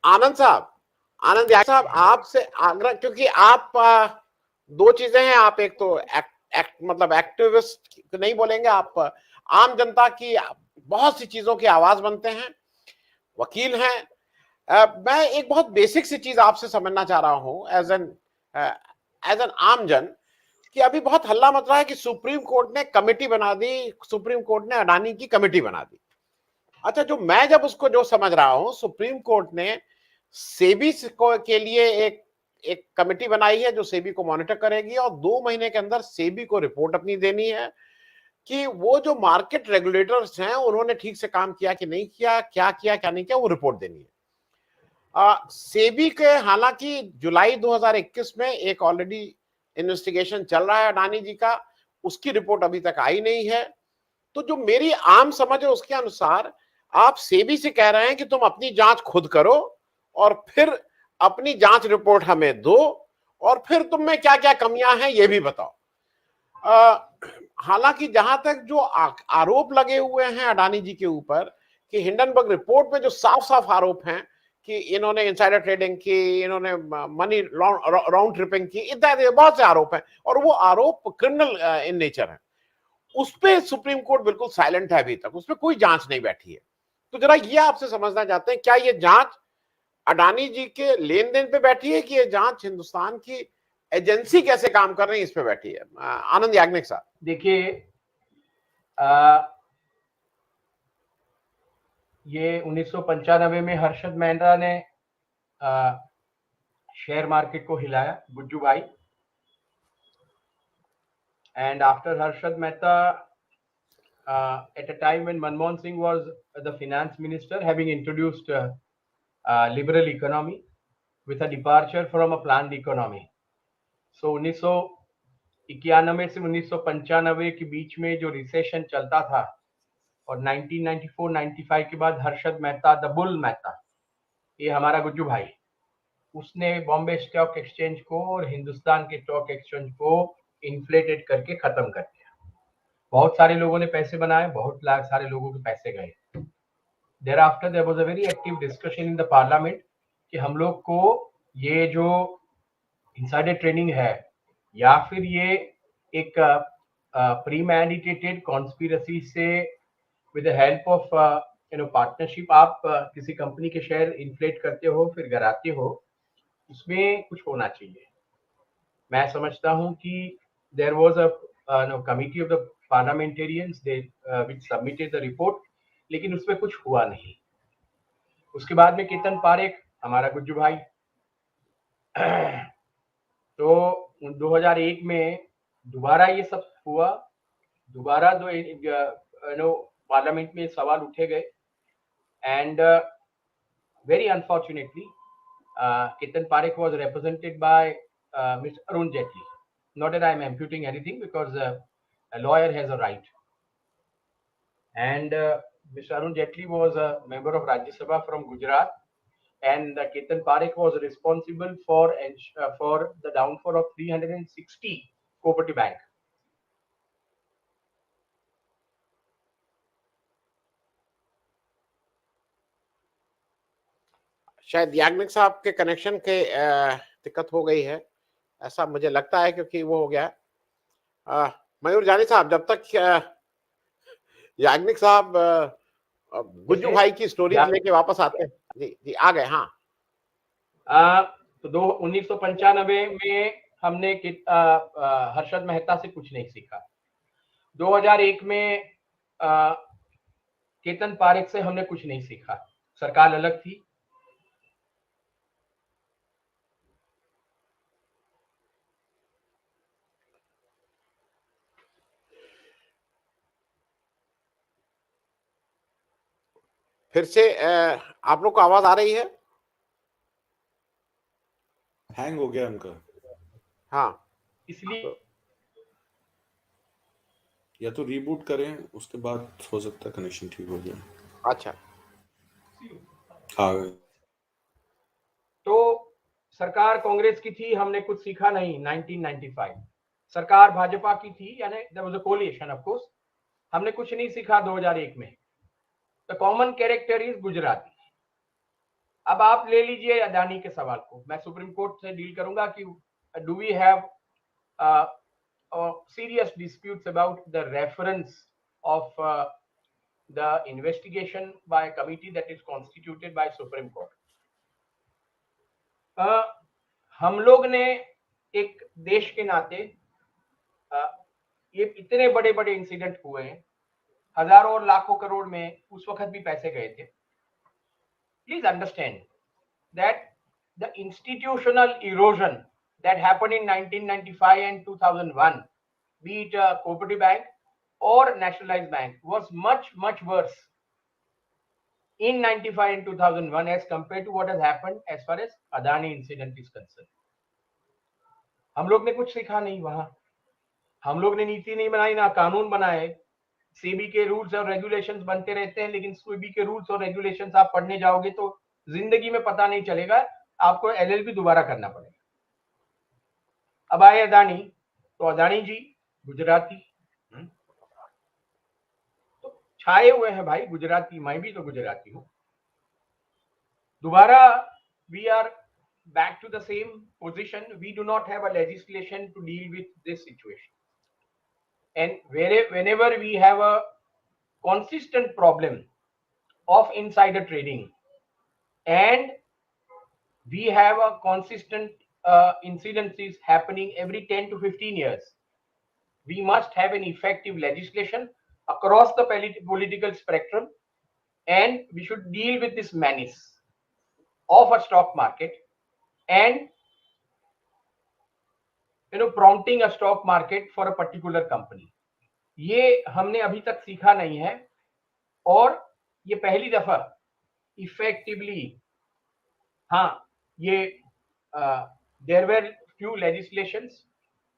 आनंद याग्निक साहब, आपसे आग्रह, क्योंकि आप दो चीजें हैं, आप एक तो मतलब एक्टिविस्ट नहीं बोलेंगे, आप आम जनता की बहुत सी चीजों की आवाज बनते हैं, वकील हैं। मैं एक बहुत बेसिक सी चीज आपसे समझना चाह रहा हूं एज एन आम जन, कि अभी बहुत हल्ला मच रहा है कि सुप्रीम कोर्ट ने कमेटी बना दी, सुप्रीम कोर्ट ने अडानी की कमेटी बना दी। अच्छा, जो मैं जब उसको जो समझ रहा हूं, सुप्रीम कोर्ट ने सेबी के लिए एक एक कमेटी बनाई है जो सेबी को मॉनिटर करेगी, और 2 महीने के अंदर सेबी को रिपोर्ट अपनी देनी है कि वो जो मार्केट रेगुलेटर्स हैं उन्होंने ठीक से काम किया कि नहीं किया, क्या किया क्या नहीं किया, वो रिपोर्ट देनी है। सेबी के हालांकि जुलाई 2021 में एक ऑलरेडी इन्वेस्टिगेशन चल रहा है अडानी जी का, उसकी रिपोर्ट अभी तक आई नहीं है। तो जो मेरी आम समझ है उसके अनुसार आप सेबी से कह रहे हैं कि तुम अपनी जांच खुद करो और फिर अपनी जांच रिपोर्ट हमें दो, और फिर तुम में क्या क्या कमियां हैं ये भी बताओ। हालांकि जहां तक जो आरोप लगे हुए हैं अडानी जी के ऊपर, कि हिंडनबर्ग रिपोर्ट में जो साफ साफ आरोप हैं कि इन्होंने इनसाइडर ट्रेडिंग की, इन्होंने मनी राउंड ट्रिपिंग की, इत्यादि बहुत से आरोप हैं, और वो आरोप क्रिमिनल इन नेचर है। उस पर सुप्रीम कोर्ट बिल्कुल साइलेंट है, अभी तक उस पर कोई जांच नहीं बैठी है। तो जरा ये आपसे समझना चाहते हैं, क्या ये जांच अडानी जी के लेन देन पे बैठी है, कि ये जांच हिंदुस्तान की एजेंसी कैसे काम कर रही है इस पे बैठी है? आनंद याग्निक साहब, देखिए, ये 1995 में हर्षद मेहता ने शेयर मार्केट को हिलाया, गुज्जू भाई। And after Harshad Mehta, at a time when Manmohan Singh was the finance minister, having introduced liberal economy with a departure from a planned economy. So 1991 से 1995 के बीच में जो रिसेशन चलता था, और 1994-95 के बाद हर्षद मेहता, द बुल मेहता, ये हमारा गुज्जू भाई, उसने बॉम्बे स्टॉक एक्सचेंज को और हिंदुस्तान के स्टॉक एक्सचेंज को इन्फ्लेटेड करके खत्म कर दिया। बहुत सारे लोगों ने पैसे बनाए, बहुत सारे लोगों के पैसे गए। Thereafter there was a very active discussion in the parliament कि हम लोग को ये जो इंसाइडर ट्रेडिंग है, या फिर ये एक प्रीमेडिटेटेड कॉन्स्पिरेसी से with the help of partnership आप किसी कंपनी के शेयर इन्फ्लेट करते हो फिर गिराते हो, उसमें कुछ होना चाहिए। मैं समझता हूं कि there was a committee of the parliamentarians which submitted the report, लेकिन उसमें कुछ हुआ नहीं। उसके बाद में केतन पारेख, हमारा गुज्जू भाई, तो 2001 में दोबारा ये सब हुआ, दोबारा पार्लियामेंट में सवाल उठे गए, and very unfortunately Ketan Parekh was represented by Mr. Arun Jaitley. Not that I am imputing anything, because a lawyer has a right. And Mr. Arun Jaitley was a member of Rajya Sabha from Gujarat, and Ketan Parekh was responsible for the downfall of 360 cooperative bank. शायद याग्निक साहब के connection के दिक्कत हो गई है, ऐसा मुझे लगता है, क्योंकि वो हो गया। मयूर जानी साहब, जब तक याग्निक साहब गुज्जू भाई की स्टोरी लेके वापस आते हैं। जी जी, आ गए। हाँ, तो 1995 में हमने हर्षद मेहता से कुछ नहीं सीखा। 2001 में केतन पारेख से हमने कुछ नहीं सीखा। सरकार अलग थी, फिर से आप लोग को आवाज आ रही है? हैंग हो गया उनका। हाँ, इसलिए या तो रीबूट करें, उसके बाद हो सकता है कनेक्शन ठीक हो जाए। अच्छा, आ गए। तो सरकार कांग्रेस की थी, हमने कुछ सीखा नहीं। 1995 सरकार भाजपा की थी, यानी there was a coalition, of course, हमने कुछ नहीं सीखा। 2001 में the common character is Gujarati. अब आप ले लीजिए अदानी के सवाल को, मैं सुप्रीम कोर्ट से डील करूंगा कि do we have serious disputes about the reference of the investigation by a committee that is constituted by Supreme Court. हम लोग ने एक देश के नाते ये इतने बड़े बड़े इंसिडेंट हुए हैं, हजारों और लाखों करोड़ में उस वक्त भी पैसे गए थे. Please understand that the institutional erosion that happened in 1995 and 2001, be it a cooperative bank or nationalized bank, was much worse in 95 and 2001 as compared to what has happened as far as Adani incident is concerned. हम लोग ने कुछ सीखा नहीं वहां, हम लोग ने नीति नहीं बनाई, ना कानून बनाए. सेबी के रूल्स और रेगुलेशंस बनते रहते हैं, लेकिन सेबी के रूल्स और रेगुलेशंस आप पढ़ने जाओगे तो जिंदगी में पता नहीं चलेगा, आपको एलएलबी दोबारा करना पड़ेगा. अब आए अदानी, तो अदानी जी गुजराती, तो छाए हुए हैं भाई गुजराती, मैं भी तो गुजराती हूं. दोबारा we are back to the same position. We do not have a legislation to deal with this situation, and whenever we have a consistent problem of insider trading and we have a consistent incidences happening every 10 to 15 years, we must have an effective legislation across the political spectrum, and we should deal with this menace of a stock market and prompting a stock market for a particular company. ये हमने अभी तक सीखा नहीं है, और ये पहली दफा इफेक्टिवली, हाँ, ये there were few legislations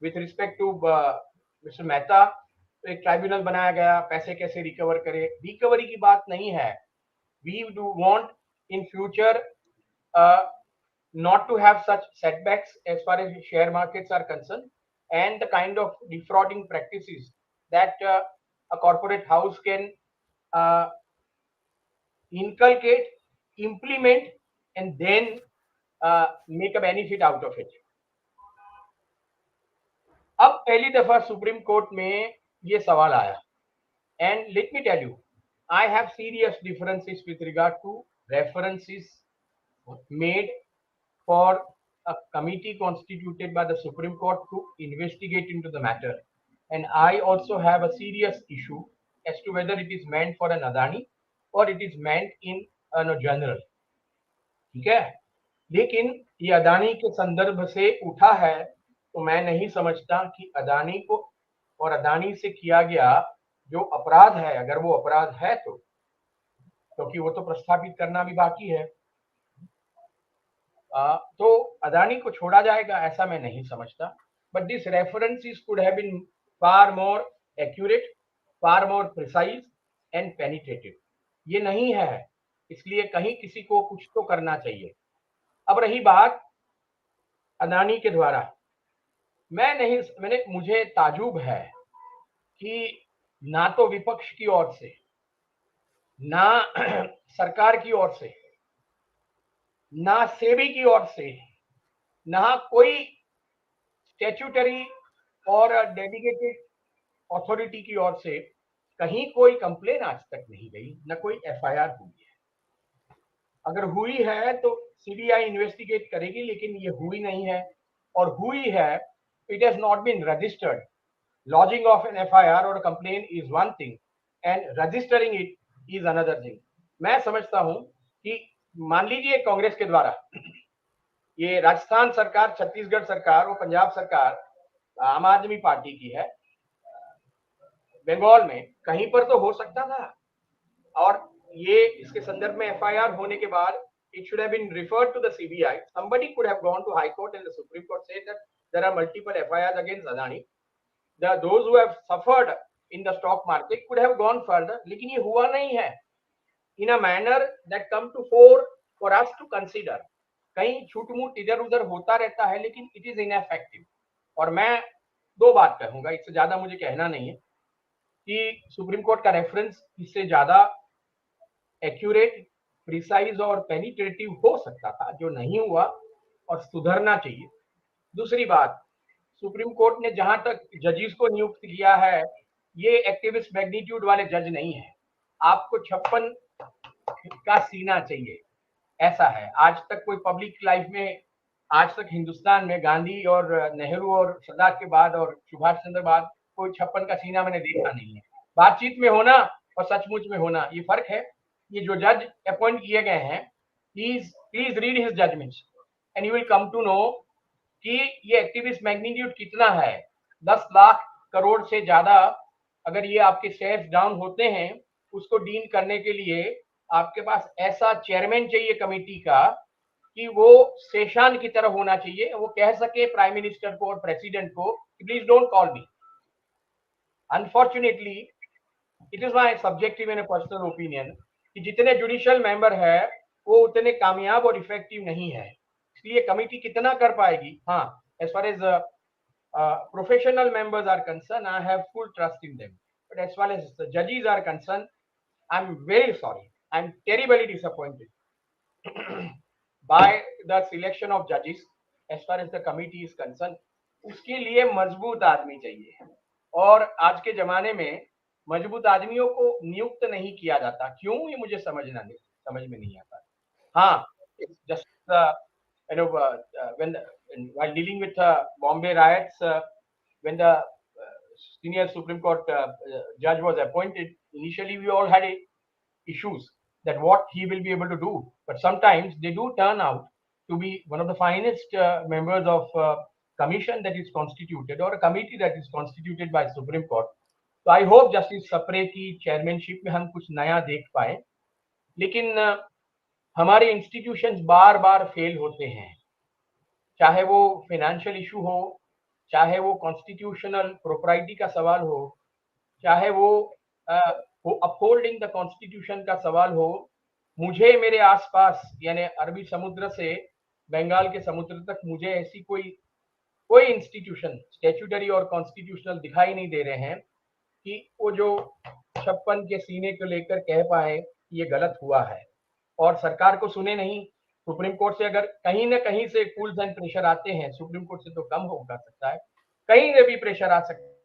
with respect to mister Mehta. तो एक ट्राइब्यूनल बनाया गया, पैसे कैसे रिकवर करे, रिकवरी की बात नहीं है. We do want in future not to have such setbacks as far as share markets are concerned, and the kind of defrauding practices that a corporate house can inculcate, implement, and then make a benefit out of it. अब पहली दफा supreme court में ये सवाल आया, and let me tell you, I have serious differences with regard to references made for a committee constituted by the Supreme Court to investigate into the matter, and I also have a serious issue as to whether it is meant for an Adani or it is meant in general. ठीक है, लेकिन ये अदानी के संदर्भ से उठा है, तो मैं नहीं समझता कि अदानी को और अदानी से किया गया जो अपराध है, अगर वो अपराध है तो, क्योंकि वो तो प्रस्थापित करना भी बाकी है, तो अदानी को छोड़ा जाएगा ऐसा मैं नहीं समझता. But this references could have been far more accurate, far more precise and penetrative. ये नहीं है, इसलिए कहीं किसी को कुछ तो करना चाहिए. अब रही बात अदानी के द्वारा, मुझे ताजुब है कि ना तो विपक्ष की ओर से, ना सरकार की ओर से, ना सेबी की ओर से, ना कोई स्टैट्यूटरी और डेडिकेटेड अथॉरिटी की ओर से कहीं कोई कंप्लेन आज तक नहीं गई, ना कोई एफआईआर हुई है. अगर हुई है तो सीबीआई इन्वेस्टिगेट करेगी, लेकिन ये हुई नहीं है, और हुई है it has not been registered. Lodging of an FIR और complain is one thing and registering it is another thing. मैं समझता हूं कि मान लीजिए कांग्रेस के द्वारा ये राजस्थान सरकार, छत्तीसगढ़ सरकार और पंजाब सरकार आम आदमी पार्टी की है, बंगाल में कहीं पर तो हो सकता था, और ये इसके संदर्भ में एफआईआर होने के बाद it should have been referred to the CBI. Somebody could have gone to High Court and the Supreme Court said that there are multiple FIRs against Adani. Those who have suffered in the stock market could have gone further, लेकिन ये हुआ नहीं है in a manner that come to fore for us to consider. कहीं छूट-मूट इधर-उधर होता रहता है, लेकिन it is ineffective. और मैं दो बात कहूंगा, इससे ज्यादा मुझे कहना नहीं है, कि सुप्रीम कोर्ट का रेफरेंस इससे ज्यादा एक्यूरेट प्रिसाइज और पेनिट्रेटिव हो सकता था, जो नहीं हुआ और सुधरना चाहिए। दूसरी बात, सुप्रीम कोर्ट ने जहां तक जजेस को नियुक्त किया है, ये एक्टिविस्ट मैग्नीट्यूड वाले जज नहीं है। आपको 56 का सीना चाहिए, ऐसा है। आज तक कोई पब्लिक लाइफ में, आज तक हिंदुस्तान में गांधी और नेहरू और सरदार के बाद और सुभाष चंद्र बाद कोई 56 का सीना मैंने देखा नहीं है। बातचीत में होना और सचमुच में होना, ये फर्क है। ये जो जज अपॉइंट किए गए हैं, please read his judgments and you will come to know कि ये एक्टिविस्ट मैग्नीट्यूड कितना है। 10 लाख करोड़ से ज्यादा अगर ये आपके शेयर्स डाउन होते हैं, उसको डील करने के लिए आपके पास ऐसा चेयरमैन चाहिए कमेटी का कि वो शेषान की तरह होना चाहिए। वो कह सके प्राइम मिनिस्टर को और प्रेसिडेंट को कि please don't call me. Unfortunately it is my subjective and personal opinion कि जितने जुडिशियल मेंबर है वो उतने कामयाब और इफेक्टिव नहीं है। इसलिए कमेटी कितना कर पाएगी, हाँ, as far as professional members are concerned, I have full trust in them. But as far as the judges are concerned, I'm very sorry. I'm terribly disappointed by the selection of judges as far as the committee is concerned. उसके लिए मजबूत आदमी चाहिए और आज के जमाने में मजबूत आदमियों को नियुक्त नहीं किया जाता। क्यों, ये मुझे समझ में नहीं आता। हाँ, just while dealing with Bombay riots, when the senior Supreme Court judge was appointed, initially we all had issues that what he will be able to do. But sometimes they do turn out to be one of the finest members of commission that is constituted or a committee that is constituted by Supreme Court. So I hope Justice Sapre की chairmanship में हम कुछ नया देख पाए। लेकिन हमारे institutions बार बार fail होते हैं, चाहे वो फाइनेंशियल इशू हो, चाहे वो कॉन्स्टिट्यूशनल प्रोप्राइटी का सवाल हो, चाहे वो अपहोल्डिंग द कॉन्स्टिट्यूशन का सवाल हो। मुझे मेरे आसपास यानी अरबी समुद्र से बंगाल के समुद्र तक मुझे ऐसी कोई इंस्टीट्यूशन स्टैट्यूटरी और कॉन्स्टिट्यूशनल दिखाई नहीं दे रहे हैं कि वो जो 56 के सीने को लेकर कह पाए ये गलत हुआ है और सरकार को सुने नहीं। सुप्रीम कोर्ट से अगर कहीं ना कहीं से पुल्स एंड प्रेशर आते हैं, सुप्रीम कोर्ट से तो कम होगा सकता है, कहीं से भी प्रेशर आ सकता है।